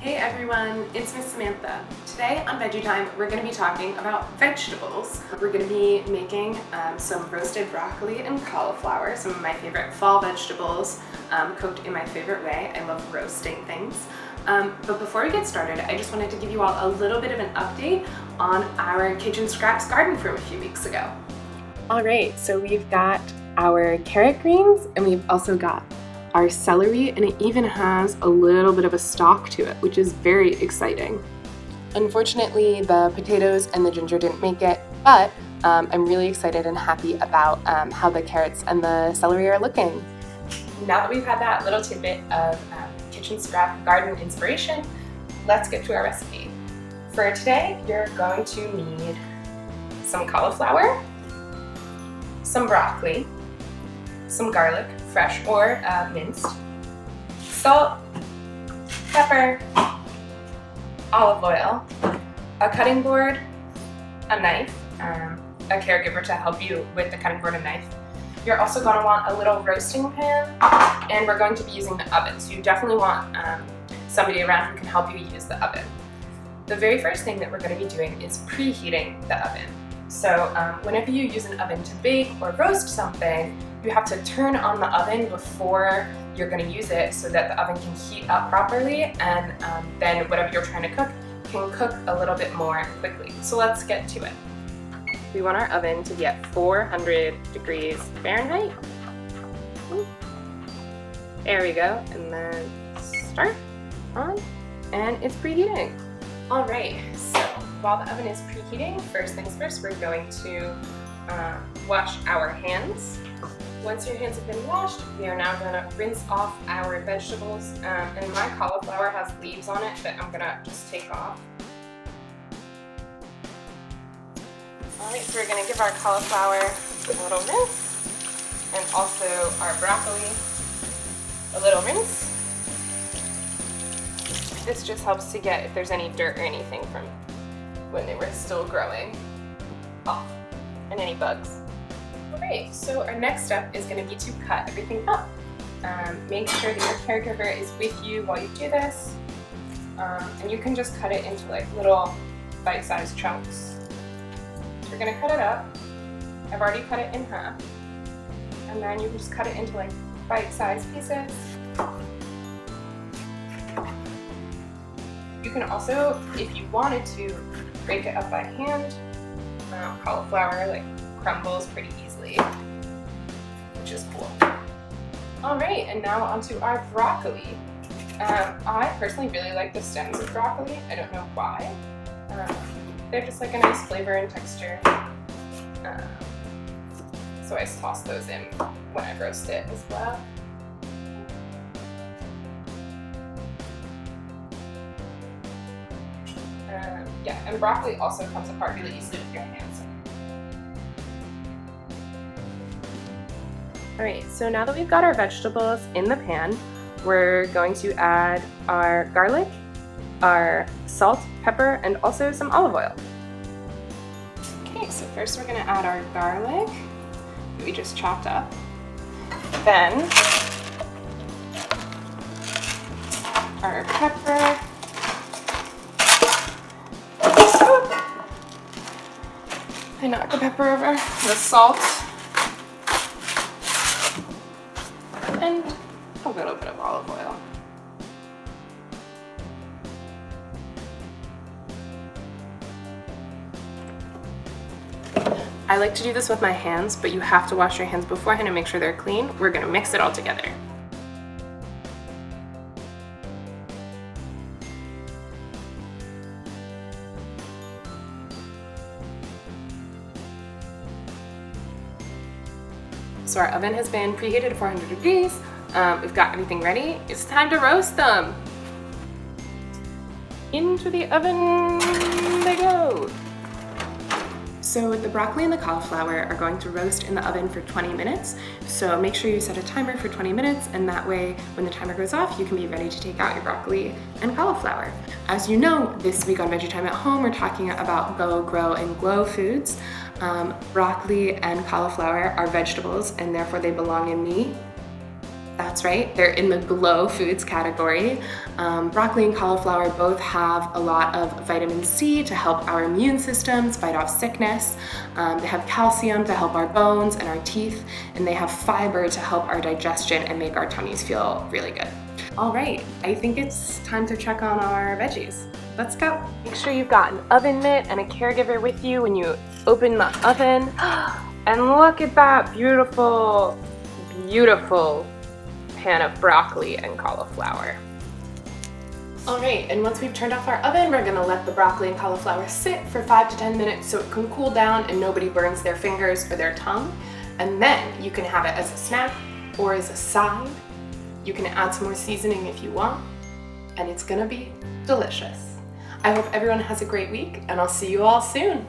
Hey everyone, it's Miss Samantha. Today on Veggie Time, we're going to be talking about vegetables. We're going to be making some roasted broccoli and cauliflower, some of my favorite fall vegetables, cooked in my favorite way. I love roasting things. But before we get started, I just wanted to give you all a little bit of an update on our Kitchen Scraps garden from a few weeks ago. Alright, so we've got our carrot greens and we've also got our celery, and it even has a little bit of a stalk to it, which is very exciting. Unfortunately, the potatoes and the ginger didn't make it, but I'm really excited and happy about how the carrots and the celery are looking. Now that we've had that little tidbit of kitchen scrap garden inspiration, let's get to our recipe. For today, you're going to need some cauliflower, some broccoli, some garlic, fresh or minced, salt, pepper, olive oil, a cutting board, a knife, a caregiver to help you with the cutting board and knife. You're also going to want a little roasting pan, and we're going to be using the oven, so you definitely want somebody around who can help you use the oven. The very first thing that we're going to be doing is preheating the oven. So whenever you use an oven to bake or roast something, you have to turn on the oven before you're going to use it so that the oven can heat up properly, and then whatever you're trying to cook can cook a little bit more quickly. So let's get to it. We want our oven to be at 400 degrees Fahrenheit. There we go, and then start on, and it's preheating. All right, so while the oven is preheating, first things first, we're going to wash our hands. Once your hands have been washed, we are now going to rinse off our vegetables. And my cauliflower has leaves on it that I'm going to just take off. Alright, so we're going to give our cauliflower a little rinse, and also our broccoli a little rinse. This just helps to get, if there's any dirt or anything from when they were still growing, off, and any bugs. Alright, so our next step is going to be to cut everything up. Make sure that your caregiver is with you while you do this, and you can just cut it into like little bite-sized chunks. So we're going to cut it up. I've already cut it in half, and then you can just cut it into like bite-sized pieces. You can also, if you wanted to, break it up by hand. Cauliflower like crumbles pretty easily, which is cool. Alright, and now onto our broccoli. I personally really like the stems of broccoli. I don't know why. They're just like a nice flavor and texture. So I toss those in when I roast it as well. Yeah, and broccoli also comes apart really easily with your hands. Alright, so now that we've got our vegetables in the pan, we're going to add our garlic, our salt, pepper, and also some olive oil. Okay, so first we're going to add our garlic that we just chopped up. Then our pepper. I knocked the pepper over, the salt, and a little bit of olive oil. I like to do this with my hands, but you have to wash your hands beforehand and make sure they're clean. We're going to mix it all together. So our oven has been preheated to 400 degrees. We've got everything ready. It's time to roast them. Into the oven they go. So the broccoli and the cauliflower are going to roast in the oven for 20 minutes. So make sure you set a timer for 20 minutes, and that way when the timer goes off, you can be ready to take out your broccoli and cauliflower. As you know, this week on Veggie Time at Home, we're talking about Go, Grow, and Glow foods. Broccoli and cauliflower are vegetables, and therefore they belong in the That's right, they're in the glow foods category. Broccoli and cauliflower both have a lot of vitamin C to help our immune systems fight off sickness. They have calcium to help our bones and our teeth, and they have fiber to help our digestion and make our tummies feel really good. All right, I think it's time to check on our veggies. Let's go. Make sure you've got an oven mitt and a caregiver with you when you open the oven. And look at that beautiful, beautiful pan of broccoli and cauliflower. All right, and once we've turned off our oven, we're gonna let the broccoli and cauliflower sit for 5 to 10 minutes so it can cool down and nobody burns their fingers or their tongue. And then you can have it as a snack or as a side. You can add some more seasoning if you want, and it's gonna be delicious. I hope everyone has a great week, and I'll see you all soon.